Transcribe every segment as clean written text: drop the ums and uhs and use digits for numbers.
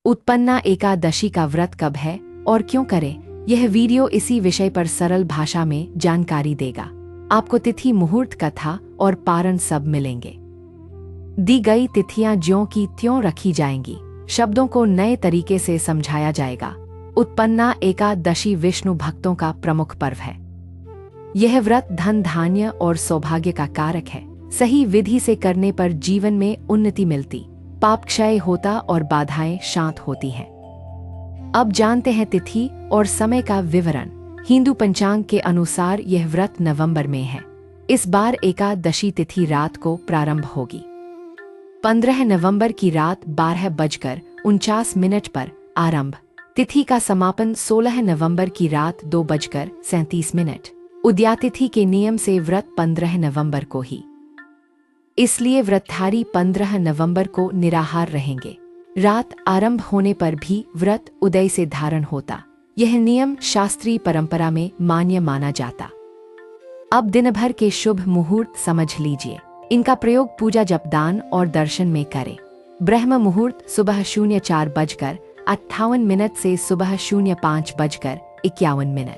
उत्पन्ना एकादशी का व्रत कब है और क्यों करें? यह वीडियो इसी विषय पर सरल भाषा में जानकारी देगा। आपको तिथि, मुहूर्त, कथा और पारण सब मिलेंगे। दी गई तिथियां ज्यों की त्यों रखी जाएंगी। शब्दों को नए तरीके से समझाया जाएगा। उत्पन्ना एकादशी विष्णु भक्तों का प्रमुख पर्व है। यह व्रत धन, धान्य और सौभाग्य का कारक है। सही विधि से करने पर जीवन में उन्नति मिलती, पाप क्षय होता और बाधाएं शांत होती हैं। अब जानते हैं तिथि और समय का विवरण। हिंदू पंचांग के अनुसार यह व्रत नवंबर में है। इस बार एकादशी तिथि रात को प्रारंभ होगी। 15 नवंबर की रात 12:49 पर आरंभ। तिथि का समापन 16 नवंबर की रात 2:37। उदयातिथि के नियम से व्रत 15 नवंबर को ही, इसलिए व्रतधारी 15 नवंबर को निराहार रहेंगे। रात आरंभ होने पर भी व्रत उदय से धारण होता। यह नियम शास्त्रीय परंपरा में मान्य माना जाता। अब दिन भर के शुभ मुहूर्त समझ लीजिए। इनका प्रयोग पूजा, जप, दान और दर्शन में करें। ब्रह्म मुहूर्त सुबह 04:58 से सुबह 05:51।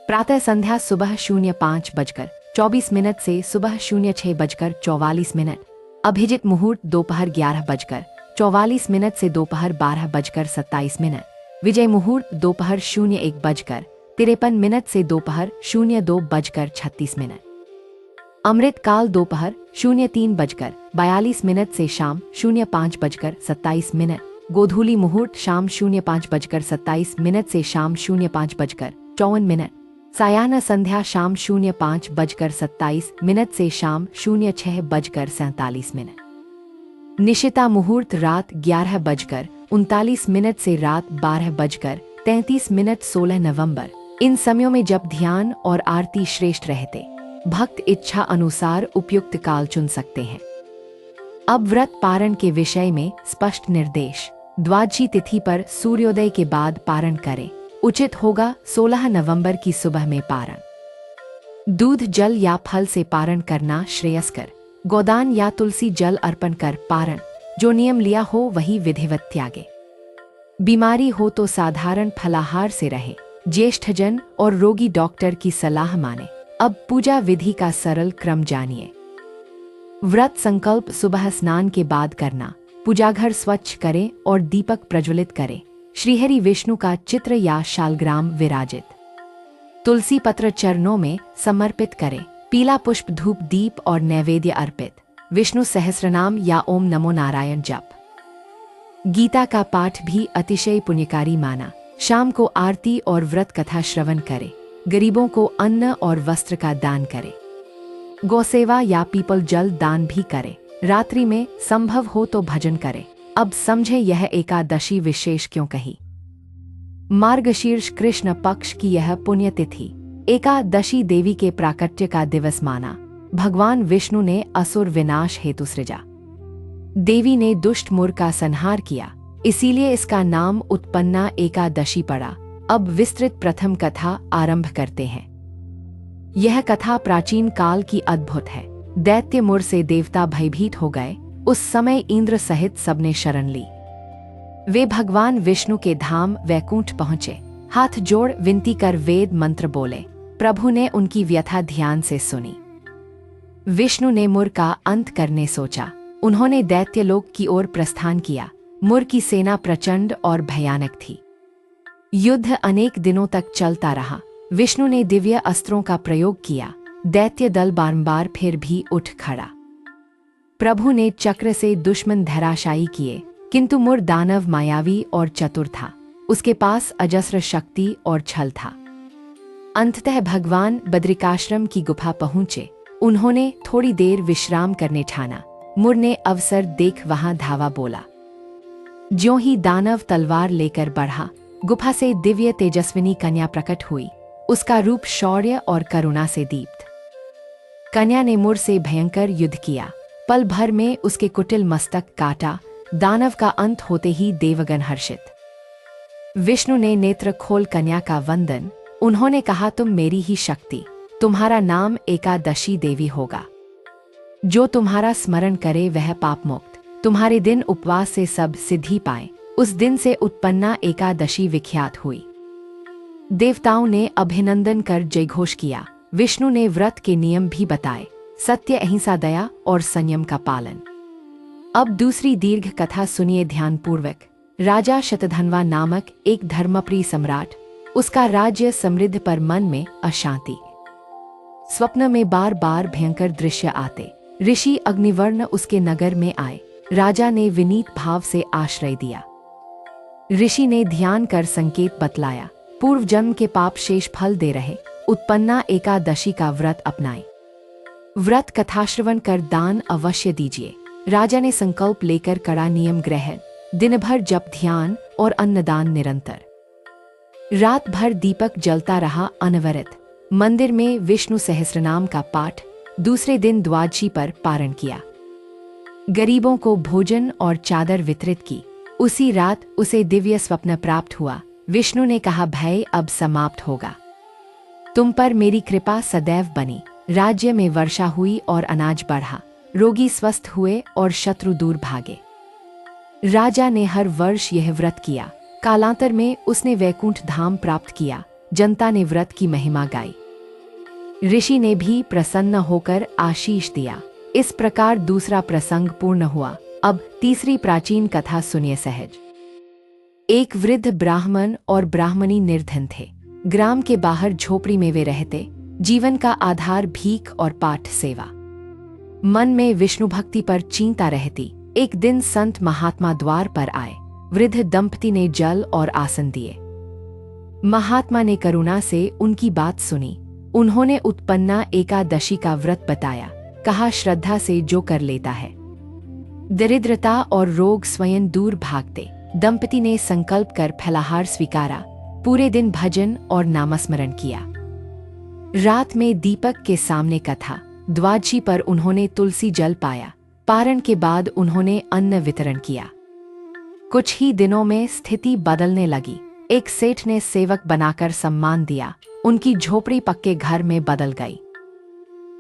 प्रातः संध्या सुबह 05:24 से सुबह 06:44। अभिजित मुहूर्त दोपहर 11:44 से दोपहर 12:27। विजय मुहूर्त दोपहर 01:53 से दोपहर 02:36। अमृत काल दोपहर 03:42 से शाम 05:27। गोधूली मुहूर्त शाम 05:27 से शाम 05:54। सायाह्न संध्या शाम 05:27 से शाम 06:47। निशिता मुहूर्त रात 11:39 से रात 12:33। 16 नवंबर। इन समयों में जब ध्यान और आरती श्रेष्ठ रहते, भक्त इच्छा अनुसार उपयुक्त काल चुन सकते हैं। अब व्रत पारण के विषय में स्पष्ट निर्देश। द्वादशी तिथि पर सूर्योदय के बाद पारण करें। उचित होगा 16 नवंबर की सुबह में पारण। दूध, जल या फल से पारण करना श्रेयस्कर। गोदान या तुलसी जल अर्पण कर पारण। जो नियम लिया हो वही विधिवत त्यागे। बीमारी हो तो साधारण फलाहार से रहे। ज्येष्ठजन और रोगी डॉक्टर की सलाह माने। अब पूजा विधि का सरल क्रम जानिए। व्रत संकल्प सुबह स्नान के बाद करना। पूजाघर स्वच्छ करें और दीपक प्रज्वलित करें। श्रीहरि विष्णु का चित्र या शालग्राम विराजित। तुलसी पत्र चरणों में समर्पित करें। पीला पुष्प, धूप, दीप और नैवेद्य अर्पित। विष्णु सहस्रनाम या ओम नमो नारायण जप। गीता का पाठ भी अतिशय पुण्यकारी माना। शाम को आरती और व्रत कथा श्रवण करें। गरीबों को अन्न और वस्त्र का दान करें। गौसेवा या पीपल जल दान भी करें। रात्रि में संभव हो तो भजन करें। अब समझे यह एकादशी विशेष क्यों कही। मार्गशीर्ष कृष्ण पक्ष की यह पुण्यतिथि एकादशी देवी के प्राकट्य का दिवस माना। भगवान विष्णु ने असुर विनाश हेतु सृजा। देवी ने दुष्ट मुर का संहार किया, इसीलिए इसका नाम उत्पन्ना एकादशी पड़ा। अब विस्तृत प्रथम कथा आरंभ करते हैं। यह कथा प्राचीन काल की अद्भुत है। दैत्य मुर से देवता भयभीत हो गए। उस समय इंद्र सहित सबने शरण ली। वे भगवान विष्णु के धाम वैकुंठ पहुंचे। हाथ जोड़ विनती कर वेद मंत्र बोले। प्रभु ने उनकी व्यथा ध्यान से सुनी। विष्णु ने मुर का अंत करने सोचा। उन्होंने दैत्यलोक की ओर प्रस्थान किया। मुर की सेना प्रचंड और भयानक थी। युद्ध अनेक दिनों तक चलता रहा। विष्णु ने दिव्य अस्त्रों का प्रयोग किया। दैत्य दल बारंबार फिर भी उठ खड़ा। प्रभु ने चक्र से दुश्मन धराशायी किए, किंतु मुर दानव मायावी और चतुर था। उसके पास अजस्र शक्ति और छल था। अंततः भगवान बद्रिकाश्रम की गुफा पहुंचे। उन्होंने थोड़ी देर विश्राम करने ठाना। मुर ने अवसर देख वहां धावा बोला। ज्यों ही दानव तलवार लेकर बढ़ा, गुफा से दिव्य तेजस्विनी कन्या प्रकट हुई। उसका रूप शौर्य और करुणा से दीप्त। कन्या ने मुर से भयंकर युद्ध किया। पल भर में उसके कुटिल मस्तक काटा। दानव का अंत होते ही देवगण हर्षित। विष्णु ने नेत्र खोल कन्या का वंदन। उन्होंने कहा, तुम मेरी ही शक्ति, तुम्हारा नाम एकादशी देवी होगा। जो तुम्हारा स्मरण करे वह पाप मुक्त। तुम्हारे दिन उपवास से सब सिद्धि पाए। उस दिन से उत्पन्ना एकादशी विख्यात हुई। देवताओं ने अभिनंदन कर जयघोष किया। विष्णु ने व्रत के नियम भी बताए, सत्य, अहिंसा, दया और संयम का पालन। अब दूसरी दीर्घ कथा सुनिए ध्यानपूर्वक। राजा शतधन्वा नामक एक धर्मप्रिय सम्राट, उसका राज्य समृद्ध पर मन में अशांति। स्वप्न में बार बार भयंकर दृश्य आते। ऋषि अग्निवर्ण उसके नगर में आए। राजा ने विनीत भाव से आश्रय दिया। ऋषि ने ध्यान कर संकेत बतलाया, पूर्व जन्म के पाप शेष फल दे रहे, उत्पन्ना एकादशी का व्रत अपनाए। व्रत कथा श्रवण कर दान अवश्य दीजिए। राजा ने संकल्प लेकर कड़ा नियम ग्रहण, दिन भर जप, ध्यान और अन्नदान निरंतर। रात भर दीपक जलता रहा अनवरत। मंदिर में विष्णु सहस्रनाम का पाठ, दूसरे दिन द्वादशी पर पारण किया। गरीबों को भोजन और चादर वितरित की। उसी रात उसे दिव्य स्वप्न प्राप्त हुआ। विष्णु ने कहा, भय अब समाप्त होगा, तुम पर मेरी कृपा सदैव बनी। राज्य में वर्षा हुई और अनाज बढ़ा। रोगी स्वस्थ हुए और शत्रु दूर भागे। राजा ने हर वर्ष यह व्रत किया। कालांतर में उसने वैकुंठ धाम प्राप्त किया। जनता ने व्रत की महिमा गाई। ऋषि ने भी प्रसन्न होकर आशीष दिया। इस प्रकार दूसरा प्रसंग पूर्ण हुआ। अब तीसरी प्राचीन कथा सुनिए सहज। एक वृद्ध ब्राह्मण और ब्राह्मणी निर्धन थे। ग्राम के बाहर झोपड़ी में वे रहते। जीवन का आधार भीख और पाठ सेवा। मन में विष्णु भक्ति पर चिंता रहती। एक दिन संत महात्मा द्वार पर आए। वृद्ध दंपति ने जल और आसन दिए। महात्मा ने करुणा से उनकी बात सुनी। उन्होंने उत्पन्ना एकादशी का व्रत बताया। कहा, श्रद्धा से जो कर लेता है, दरिद्रता और रोग स्वयं दूर भागते। दंपति ने संकल्प कर फलाहार स्वीकारा। पूरे दिन भजन और नामस्मरण किया। रात में दीपक के सामने कथा। द्वादशी पर उन्होंने तुलसी जल पाया। पारण के बाद उन्होंने अन्न वितरण किया। कुछ ही दिनों में स्थिति बदलने लगी। एक सेठ ने सेवक बनाकर सम्मान दिया। उनकी झोपड़ी पक्के घर में बदल गई।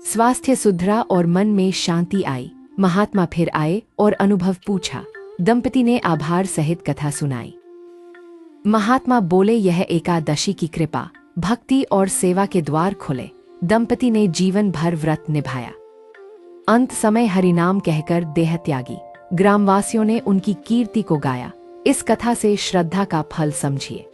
स्वास्थ्य सुधरा और मन में शांति आई। महात्मा फिर आए और अनुभव पूछा। दंपति ने आभार सहित कथा सुनाई। महात्मा बोले, यह एकादशी की कृपा, भक्ति और सेवा के द्वार खुले। दंपति ने जीवन भर व्रत निभाया। अंत समय हरिनाम कहकर देह त्यागी। ग्रामवासियों ने उनकी कीर्ति को गाया। इस कथा से श्रद्धा का फल समझिए।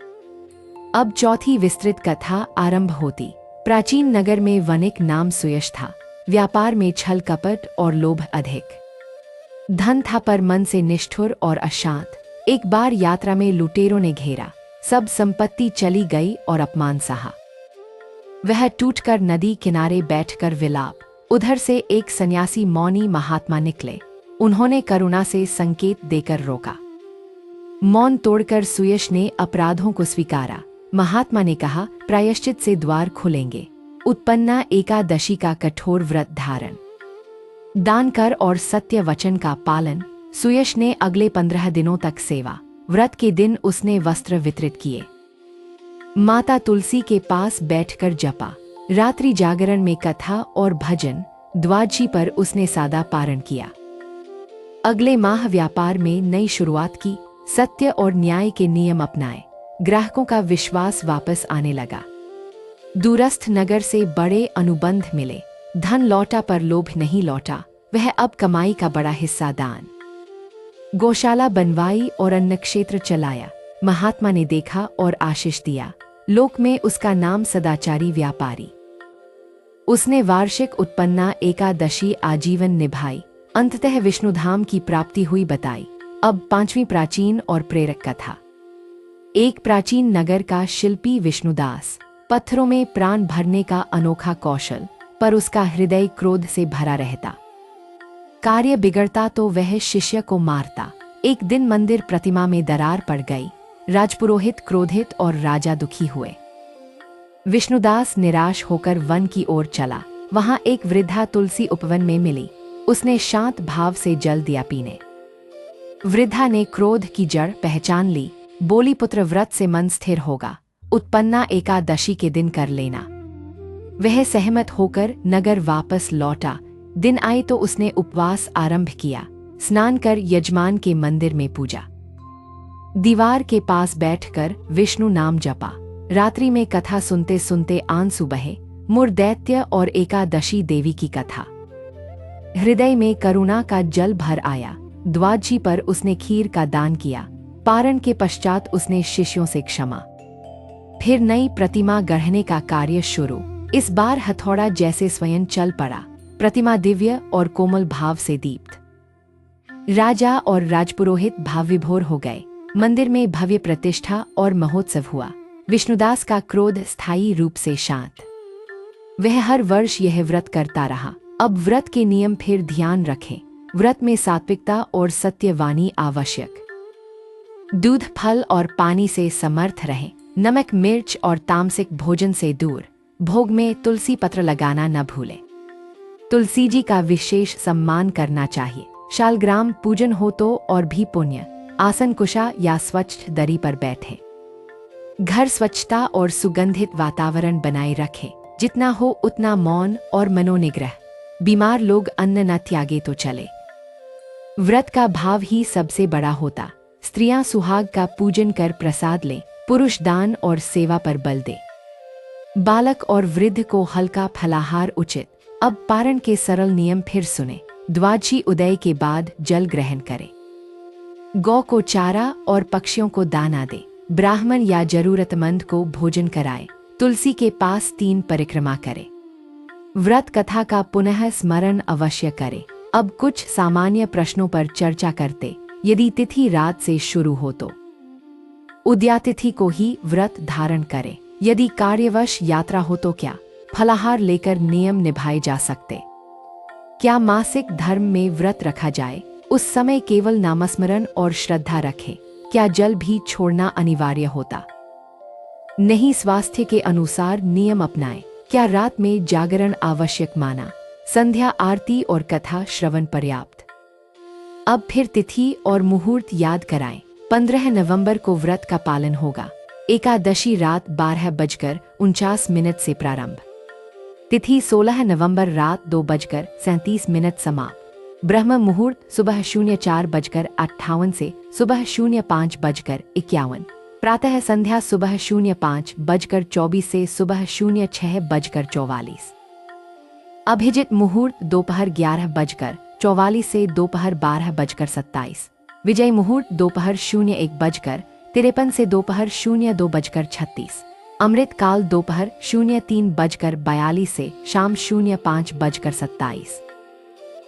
अब चौथी विस्तृत कथा आरंभ होती। प्राचीन नगर में वनिक नाम सुयश था। व्यापार में छल कपट और लोभ अधिक। धन था पर मन से निष्ठुर और अशांत। एक बार यात्रा में लुटेरों ने घेरा। सब संपत्ति चली गई और अपमान सहा। वह टूटकर नदी किनारे बैठकर विलाप। उधर से एक सन्यासी मौनी महात्मा निकले। उन्होंने करुणा से संकेत देकर रोका। मौन तोड़कर सुयश ने अपराधों को स्वीकारा। महात्मा ने कहा, प्रायश्चित से द्वार खुलेंगे। उत्पन्ना एकादशी का कठोर व्रत धारण, दान कर और सत्य वचन का पालन। सुयश ने अगले 15 दिनों तक सेवा। व्रत के दिन उसने वस्त्र वितरित किए। माता तुलसी के पास बैठकर जपा। रात्रि जागरण में कथा और भजन। द्वादशी पर उसने सादा पारण किया। अगले माह व्यापार में नई शुरुआत की। सत्य और न्याय के नियम अपनाए। ग्राहकों का विश्वास वापस आने लगा। दूरस्थ नगर से बड़े अनुबंध मिले। धन लौटा पर लोभ नहीं लौटा। वह अब कमाई का बड़ा हिस्सा दान। गौशाला बनवाई और अन्न क्षेत्र चलाया। महात्मा ने देखा और आशीष दिया। लोक में उसका नाम सदाचारी व्यापारी। उसने वार्षिक उत्पन्ना एकादशी आजीवन निभाई। अंततः विष्णुधाम की प्राप्ति हुई बताई। अब पांचवी प्राचीन और प्रेरक कथा। एक प्राचीन नगर का शिल्पी विष्णुदास। पत्थरों में प्राण भरने का अनोखा कौशल, पर उसका हृदय क्रोध से भरा रहता। कार्य बिगड़ता तो वह शिष्य को मारता। एक दिन मंदिर प्रतिमा में दरार पड़ गई। राजपुरोहित क्रोधित और राजा दुखी हुए। विष्णुदास निराश होकर वन की ओर चला। वहां एक वृद्धा तुलसी उपवन में मिली। उसने शांत भाव से जल दिया पीने। वृद्धा ने क्रोध की जड़ पहचान ली। बोली, पुत्र, व्रत से मन स्थिर होगा। उत्पन्ना एकादशी के दिन कर लेना। वह सहमत होकर नगर वापस लौटा। दिन आए तो उसने उपवास आरंभ किया। स्नान कर यजमान के मंदिर में पूजा। दीवार के पास बैठकर विष्णु नाम जपा। रात्रि में कथा सुनते सुनते आंसू बहे। मुरदैत्य और एकादशी देवी की कथा। हृदय में करुणा का जल भर आया। द्वादशी पर उसने खीर का दान किया। पारण के पश्चात उसने शिष्यों से क्षमा। फिर नई प्रतिमा गढ़ने का कार्य शुरू। इस बार हथौड़ा जैसे स्वयं चल पड़ा। प्रतिमा दिव्य और कोमल भाव से दीप्त। राजा और राजपुरोहित भाव विभोर हो गए। मंदिर में भव्य प्रतिष्ठा और महोत्सव हुआ। विष्णुदास का क्रोध स्थायी रूप से शांत। वह हर वर्ष यह व्रत करता रहा। अब व्रत के नियम फिर ध्यान रखें। व्रत में सात्विकता और सत्यवाणी आवश्यक। दूध, फल और पानी से समर्थ रहें। नमक, मिर्च और तामसिक भोजन से दूर। भोग में तुलसी पत्र लगाना न भूलें। तुलसी जी का विशेष सम्मान करना चाहिए। शालग्राम पूजन हो तो और भी पुण्य। आसन कुशा या स्वच्छ दरी पर बैठें। घर स्वच्छता और सुगंधित वातावरण बनाए रखें। जितना हो उतना मौन और मनोनिग्रह। बीमार लोग अन्न न त्यागे तो चले। व्रत का भाव ही सबसे बड़ा होता। स्त्रियां सुहाग का पूजन कर प्रसाद लें। पुरुष दान और सेवा पर बल दे। बालक और वृद्ध को हल्का फलाहार उचित। अब पारण के सरल नियम फिर सुने। द्वादशी उदय के बाद जल ग्रहण करें। गौ को चारा और पक्षियों को दाना दे। ब्राह्मण या जरूरतमंद को भोजन कराए। तुलसी के पास 3 परिक्रमा करें। व्रत कथा का पुनः स्मरण अवश्य करें। अब कुछ सामान्य प्रश्नों पर चर्चा करते। यदि तिथि रात से शुरू हो तो उदयातिथि को ही व्रत धारण करें। यदि कार्यवश यात्रा हो तो क्या फलाहार लेकर नियम निभाए जा सकते? क्या मासिक धर्म में व्रत रखा जाए? उस समय केवल नामस्मरण और श्रद्धा रखें। क्या जल भी छोड़ना अनिवार्य होता? नहीं, स्वास्थ्य के अनुसार नियम अपनाएं। क्या रात में जागरण आवश्यक माना? संध्या आरती और कथा श्रवण पर्याप्त। अब फिर तिथि और मुहूर्त याद कराएं। 15 नवंबर को व्रत का पालन होगा। एकादशी रात 12:49 से प्रारंभ। तिथि 16 नवंबर रात 2:37 समाप्त। ब्रह्म मुहूर्त सुबह 04:58 से सुबह 05:51। प्रातः संध्या सुबह 05:24 से सुबह 06:44। अभिजित मुहूर्त दोपहर 11:44 से दोपहर 12:27। विजय मुहूर्त दोपहर 01:53 से दोपहर 02:36। अमृत काल दोपहर 03:42 से शाम 05:27।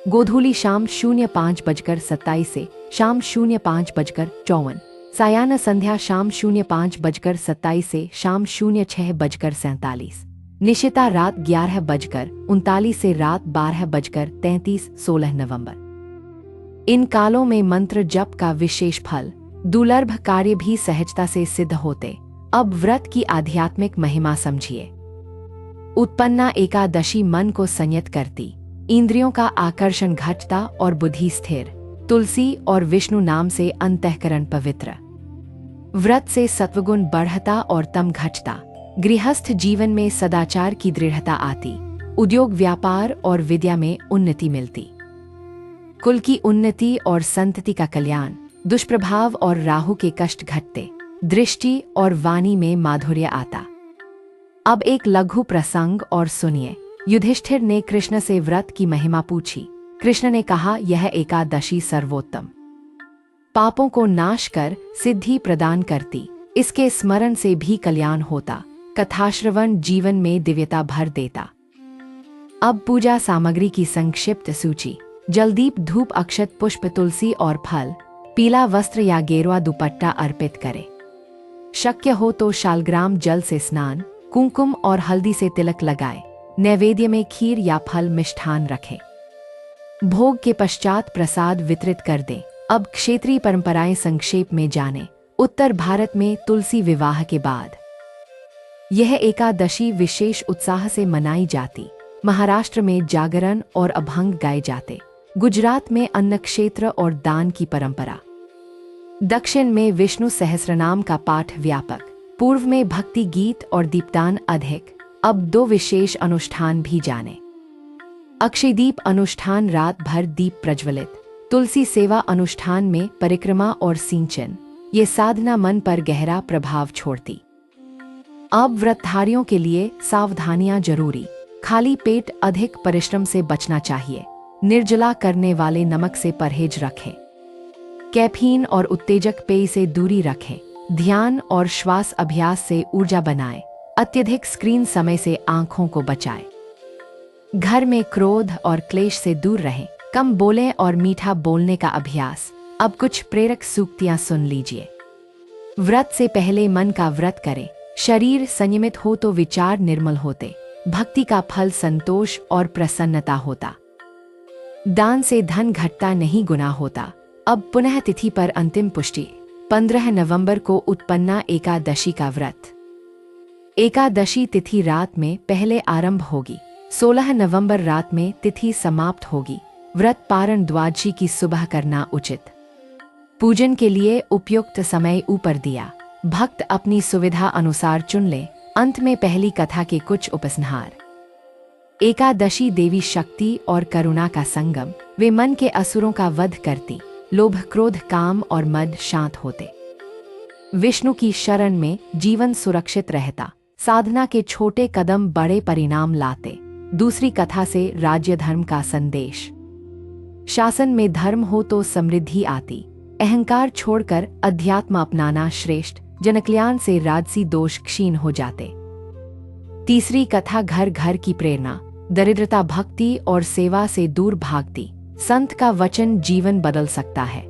गोधूली शाम 05:27 से शाम 05:54। सायाह्न संध्या शाम 05:27 से शाम 06:47। निशिता रात 11:39 से रात 12:33 16 नवंबर। इन कालों में मंत्र जप का विशेष फल। दुर्लभ कार्य भी सहजता से सिद्ध होते। अब व्रत की आध्यात्मिक महिमा समझिए। उत्पन्ना एकादशी मन को संयत करती। इंद्रियों का आकर्षण घटता और बुद्धि स्थिर। तुलसी और विष्णु नाम से अंतःकरण पवित्र। व्रत से सत्वगुण बढ़ता और तम घटता। गृहस्थ जीवन में सदाचार की दृढ़ता आती। उद्योग, व्यापार और विद्या में उन्नति मिलती। कुल की उन्नति और संतति का कल्याण। दुष्प्रभाव और राहु के कष्ट घटते। दृष्टि और वाणी में माधुर्य आता। अब एक लघु प्रसंग और सुनिए। युधिष्ठिर ने कृष्ण से व्रत की महिमा पूछी। कृष्ण ने कहा, यह एकादशी सर्वोत्तम, पापों को नाश कर सिद्धि प्रदान करती। इसके स्मरण से भी कल्याण होता। कथाश्रवण जीवन में दिव्यता भर देता। अब पूजा सामग्री की संक्षिप्त सूची। जलदीप, धूप, अक्षत, पुष्प, तुलसी और फल। पीला वस्त्र या गेरुआ दुपट्टा अर्पित करें। शक्य हो तो शालग्राम जल से स्नान, कुंकुम और हल्दी से तिलक लगाए। नैवेद्य में खीर या फल मिष्ठान रखें। भोग के पश्चात प्रसाद वितरित कर दें। अब क्षेत्रीय परंपराएं संक्षेप में जानें। उत्तर भारत में तुलसी विवाह के बाद यह एकादशी विशेष उत्साह से मनाई जाती। महाराष्ट्र में जागरण और अभंग गाए जाते। गुजरात में अन्न क्षेत्र और दान की परंपरा। दक्षिण में विष्णु सहस्रनाम का पाठ व्यापक। पूर्व में भक्ति गीत और दीपदान अधिक। अब 2 विशेष अनुष्ठान भी जाने। अक्षयदीप अनुष्ठान, रात भर दीप प्रज्वलित। तुलसी सेवा अनुष्ठान में परिक्रमा और सिंचन। ये साधना मन पर गहरा प्रभाव छोड़ती। अब व्रतधारियों के लिए सावधानियां जरूरी। खाली पेट अधिक परिश्रम से बचना चाहिए। निर्जला करने वाले नमक से परहेज रखें। कैफीन और उत्तेजक पेय से दूरी रखें। ध्यान और श्वास अभ्यास से ऊर्जा बनाएं। अत्यधिक स्क्रीन समय से आंखों को बचाएं। घर में क्रोध और क्लेश से दूर रहें। कम बोलें और मीठा बोलने का अभ्यास। अब कुछ प्रेरक सूक्तियां सुन लीजिए। व्रत से पहले मन का व्रत करें। शरीर संयमित हो तो विचार निर्मल होते। भक्ति का फल संतोष और प्रसन्नता होता। दान से धन घटता नहीं गुना होता। अब पुनः तिथि पर अंतिम पुष्टि। 15 नवंबर को उत्पन्ना एकादशी का व्रत। एकादशी तिथि रात में पहले आरंभ होगी। 16 नवंबर रात में तिथि समाप्त होगी। व्रत पारण द्वादशी की सुबह करना उचित। पूजन के लिए उपयुक्त समय ऊपर दिया। भक्त अपनी सुविधा अनुसार चुन ले। अंत में पहली कथा के कुछ उपसंहार। एकादशी देवी शक्ति और करुणा का संगम। वे मन के असुरों का वध करती। लोभ क्रोध काम और मद शांत होते। विष्णु की शरण में जीवन सुरक्षित रहता। साधना के छोटे कदम बड़े परिणाम लाते। दूसरी कथा से राज्य धर्म का संदेश। शासन में धर्म हो तो समृद्धि आती। अहंकार छोड़कर अध्यात्म अपनाना श्रेष्ठ। जनकल्याण से राजसी दोष क्षीण हो जाते। तीसरी कथा घर घर की प्रेरणा। दरिद्रता भक्ति और सेवा से दूर भागती। संत का वचन जीवन बदल सकता है।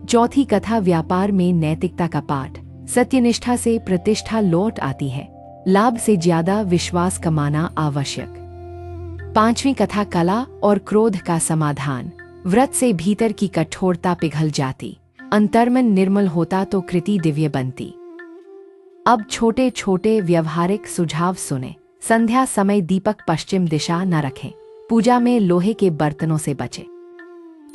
चौथी कथा व्यापार में नैतिकता का पाठ। सत्यनिष्ठा से प्रतिष्ठा लौट आती है। लाभ से ज्यादा विश्वास कमाना आवश्यक। पांचवी कथा कला और क्रोध का समाधान। व्रत से भीतर की कठोरता पिघल जाती। अंतर्मन निर्मल होता तो कृति दिव्य बनती। अब छोटे छोटे व्यवहारिक सुझाव सुने। संध्या समय दीपक पश्चिम दिशा न रखें। पूजा में लोहे के बर्तनों से बचें।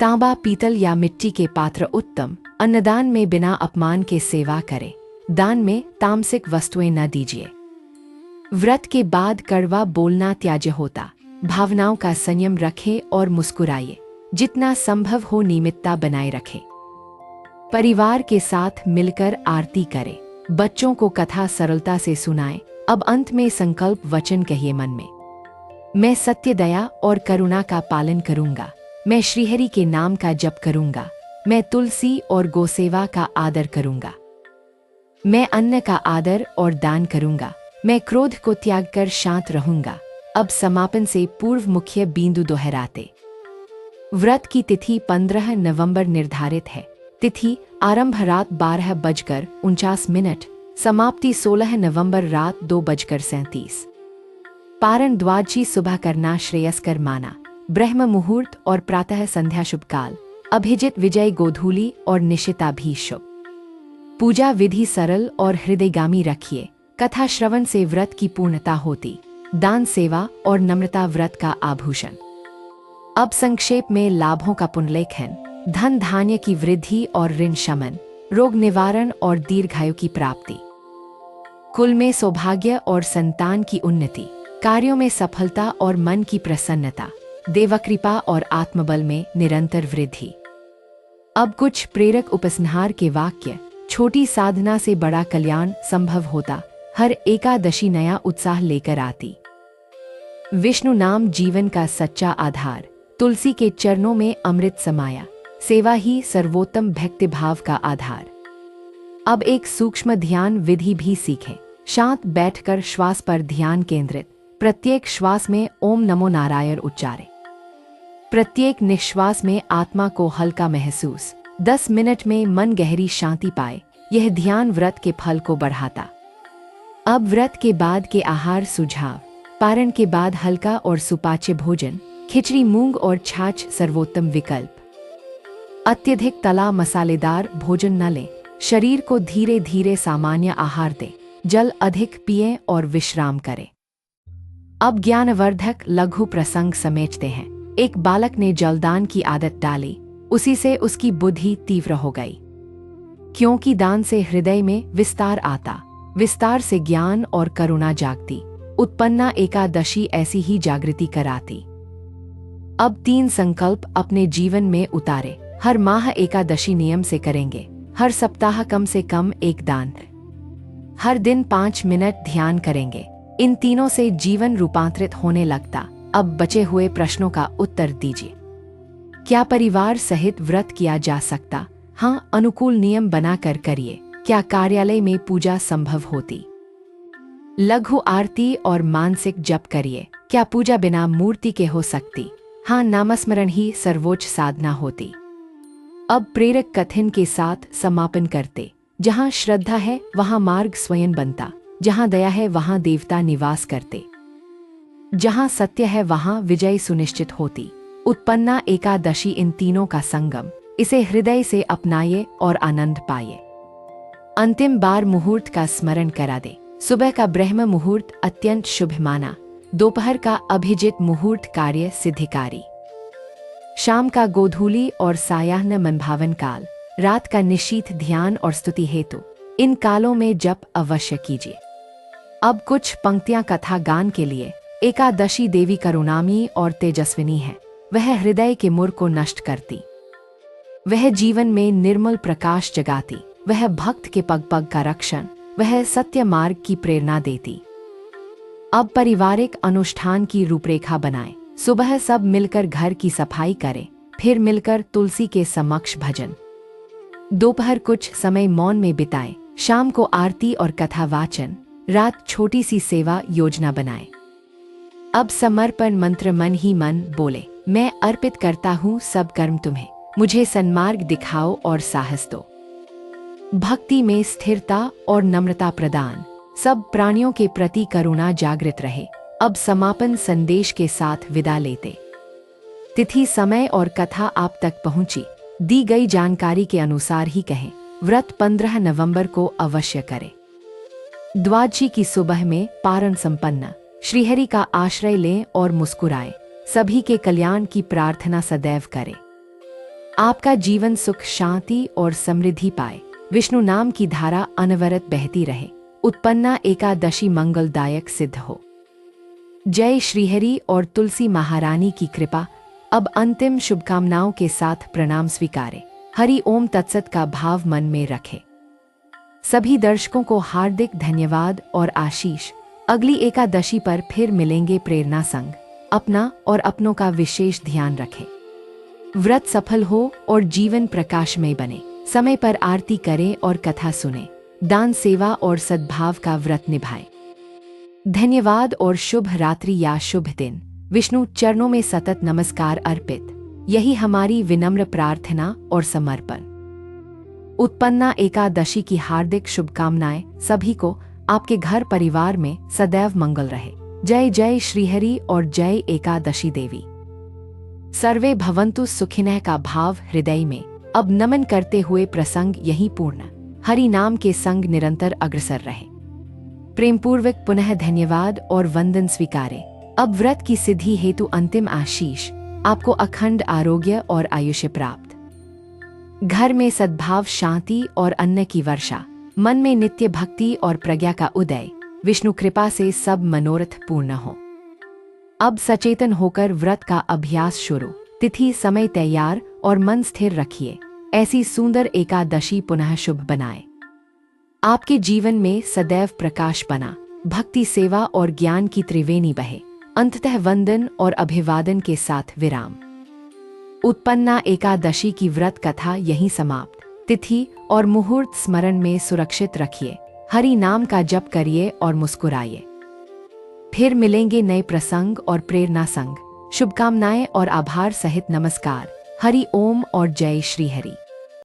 तांबा पीतल या मिट्टी के पात्र उत्तम। अन्नदान में बिना अपमान के सेवा करें। दान में तामसिक वस्तुएं न दीजिए। व्रत के बाद कड़वा बोलना त्याज्य होता। भावनाओं का संयम रखें और मुस्कुराइए। जितना संभव हो नियमितता बनाए रखें। परिवार के साथ मिलकर आरती करें। बच्चों को कथा सरलता से सुनाएं। अब अंत में संकल्प वचन कहिए मन में। मैं सत्य दया और करुणा का पालन करूंगा। मैं श्रीहरि के नाम का जप करूंगा। मैं तुलसी और गोसेवा का आदर करूंगा। मैं अन्न का आदर और दान करूंगा। मैं क्रोध को त्याग कर शांत रहूंगा। अब समापन से पूर्व मुख्य बिंदु दोहराते। व्रत की तिथि 15 नवंबर निर्धारित है। तिथि आरंभ रात 12:49। समाप्ति 16 नवंबर रात 2:37। पारण द्वादशी सुबह करना श्रेयस्कर माना। ब्रह्म मुहूर्त और प्रातः संध्या शुभ काल। अभिजित विजय गोधूली और निशिता भी शुभ। पूजा विधि सरल और हृदयगामी रखिए। कथा श्रवण से व्रत की पूर्णता होती। दान सेवा और नम्रता व्रत का आभूषण। अब संक्षेप में लाभों का पुनर्लेखन। धन धान्य की वृद्धि और ऋण शमन। रोग निवारण और दीर्घायु की प्राप्ति। कुल में सौभाग्य और संतान की उन्नति। कार्यों में सफलता और मन की प्रसन्नता। देवकृपा और आत्मबल में निरंतर वृद्धि। अब कुछ प्रेरक उपसंहार के वाक्य। छोटी साधना से बड़ा कल्याण संभव होता। हर एकादशी नया उत्साह लेकर आती। विष्णु नाम जीवन का सच्चा आधार। तुलसी के चरणों में अमृत समाया। सेवा ही सर्वोत्तम भक्तिभाव का आधार। अब एक सूक्ष्म ध्यान विधि भी सीखें। शांत बैठकर श्वास पर ध्यान केंद्रित। प्रत्येक श्वास में ओम नमो नारायण उच्चारें। प्रत्येक निश्वास में आत्मा को हल्का महसूस। 10 मिनट में मन गहरी शांति पाए। यह ध्यान व्रत के फल को बढ़ाता। अब व्रत के बाद के आहार सुझाव। पारण के बाद हल्का और सुपाच्य भोजन। खिचड़ी मूंग और छाछ सर्वोत्तम विकल्प। अत्यधिक तला मसालेदार भोजन न लें। शरीर को धीरे धीरे सामान्य आहार दें। जल अधिक पिएं और विश्राम करें। अब ज्ञानवर्धक लघु प्रसंग समेटते हैं। एक बालक ने जलदान की आदत डाली। उसी से उसकी बुद्धि तीव्र हो गई। क्योंकि दान से हृदय में विस्तार आता। विस्तार से ज्ञान और करुणा जागती। उत्पन्ना एकादशी ऐसी ही जागृति कराती। अब 3 संकल्प अपने जीवन में उतारे। हर माह एकादशी नियम से करेंगे। हर सप्ताह कम से कम एक दान, हर दिन 5 मिनट ध्यान करेंगे। इन तीनों से जीवन रूपांतरित होने लगता। अब बचे हुए प्रश्नों का उत्तर दीजिए। क्या परिवार सहित व्रत किया जा सकता? हाँ, अनुकूल नियम बनाकर करिए। क्या कार्यालय में पूजा संभव होती? लघु आरती और मानसिक जप करिए। क्या पूजा बिना मूर्ति के हो सकती? हाँ, नामस्मरण ही सर्वोच्च साधना होती। अब प्रेरक कथन के साथ समापन करते। जहाँ श्रद्धा है वहाँ मार्ग स्वयं बनता, जहाँ दया है वहाँ देवता निवास करते, जहाँ सत्य है वहाँ विजय सुनिश्चित होती। उत्पन्ना एकादशी इन तीनों का संगम, इसे हृदय से अपनाइए और आनंद पाइए। अंतिम बार मुहूर्त का स्मरण करा दे। सुबह का ब्रह्म मुहूर्त अत्यंत शुभ माना, दोपहर का अभिजित मुहूर्त कार्य सिद्धिकारी, शाम का गोधूली और सायाह्न मनभावन काल, रात का निशीथ ध्यान और स्तुति हेतु। इन कालों में जप अवश्य कीजिए। अब कुछ पंक्तियां कथा गान के लिए। एकादशी देवी करुणामयी और तेजस्विनी है, वह हृदय के मूर को नष्ट करती, वह जीवन में निर्मल प्रकाश जगाती, वह भक्त के पग पग का रक्षण, वह सत्य मार्ग की प्रेरणा देती। अब पारिवारिक अनुष्ठान की रूपरेखा बनाएं। सुबह सब मिलकर घर की सफाई करें, फिर मिलकर तुलसी के समक्ष भजन। दोपहर कुछ समय मौन में बिताएं, शाम को आरती और कथा वाचन, रात छोटी सी सेवा योजना बनाएं। अब समर्पण मंत्र मन ही मन बोले। मैं अर्पित करता हूँ सब कर्म तुम्हें, मुझे सन्मार्ग दिखाओ और साहस दो। भक्ति में स्थिरता और नम्रता प्रदान, सब प्राणियों के प्रति करुणा जागृत रहे। अब समापन संदेश के साथ विदा लेते। तिथि, समय और कथा आप तक पहुंची। दी गई जानकारी के अनुसार ही कहें। व्रत 15 नवंबर को अवश्य करें। द्वादशी की सुबह में पारण संपन्न। श्रीहरि का आश्रय लें और मुस्कुराएं। सभी के कल्याण की प्रार्थना सदैव करें। आपका जीवन सुख, शांति और समृद्धि पाए। विष्णु नाम की धारा अनवरत बहती रहे। उत्पन्ना एकादशी मंगलदायक सिद्ध हो। जय श्रीहरि और तुलसी महारानी की कृपा। अब अंतिम शुभकामनाओं के साथ प्रणाम स्वीकारें। हरि ओम तत्सत का भाव मन में रखें। सभी दर्शकों को हार्दिक धन्यवाद और आशीष। अगली एकादशी पर फिर मिलेंगे प्रेरणा संग। अपना और अपनों का विशेष ध्यान रखें। व्रत सफल हो और जीवन प्रकाशमय बने। समय पर आरती करें और कथा सुने। दान, सेवा और सद्भाव का व्रत निभाएं। धन्यवाद और शुभ रात्रि या शुभ दिन। विष्णु चरणों में सतत नमस्कार अर्पित। यही हमारी विनम्र प्रार्थना और समर्पण। उत्पन्ना एकादशी की हार्दिक शुभकामनाएं सभी को। आपके घर परिवार में सदैव मंगल रहे। जय जय श्रीहरि और जय एकादशी देवी। सर्वे भवन्तु सुखिनः का भाव हृदय में। अब नमन करते हुए प्रसंग यहीं पूर्ण। हरि नाम के संग निरंतर अग्रसर रहे। प्रेमपूर्वक पुनः धन्यवाद और वंदन स्वीकारें। अब व्रत की सिद्धि हेतु अंतिम आशीष। आपको अखंड आरोग्य और आयुष्य प्राप्त। घर में सद्भाव, शांति और अन्न की वर्षा। मन में नित्य भक्ति और प्रज्ञा का उदय। विष्णु कृपा से सब मनोरथ पूर्ण हो। अब सचेतन होकर व्रत का अभ्यास शुरू। तिथि, समय तैयार और मन स्थिर रखिए। ऐसी सुंदर एकादशी पुनः शुभ बनाए। आपके जीवन में सदैव प्रकाश बना। भक्ति, सेवा और ज्ञान की त्रिवेणी बहे। अंततः वंदन और अभिवादन के साथ विराम। उत्पन्ना एकादशी की व्रत कथा यहीं समाप्त। तिथि और मुहूर्त स्मरण में सुरक्षित रखिए। हरि नाम का जप करिए और मुस्कुराइए। फिर मिलेंगे नए प्रसंग और प्रेरणा संग। शुभकामनाएं और आभार सहित नमस्कार। हरि ओम और जय श्री हरि।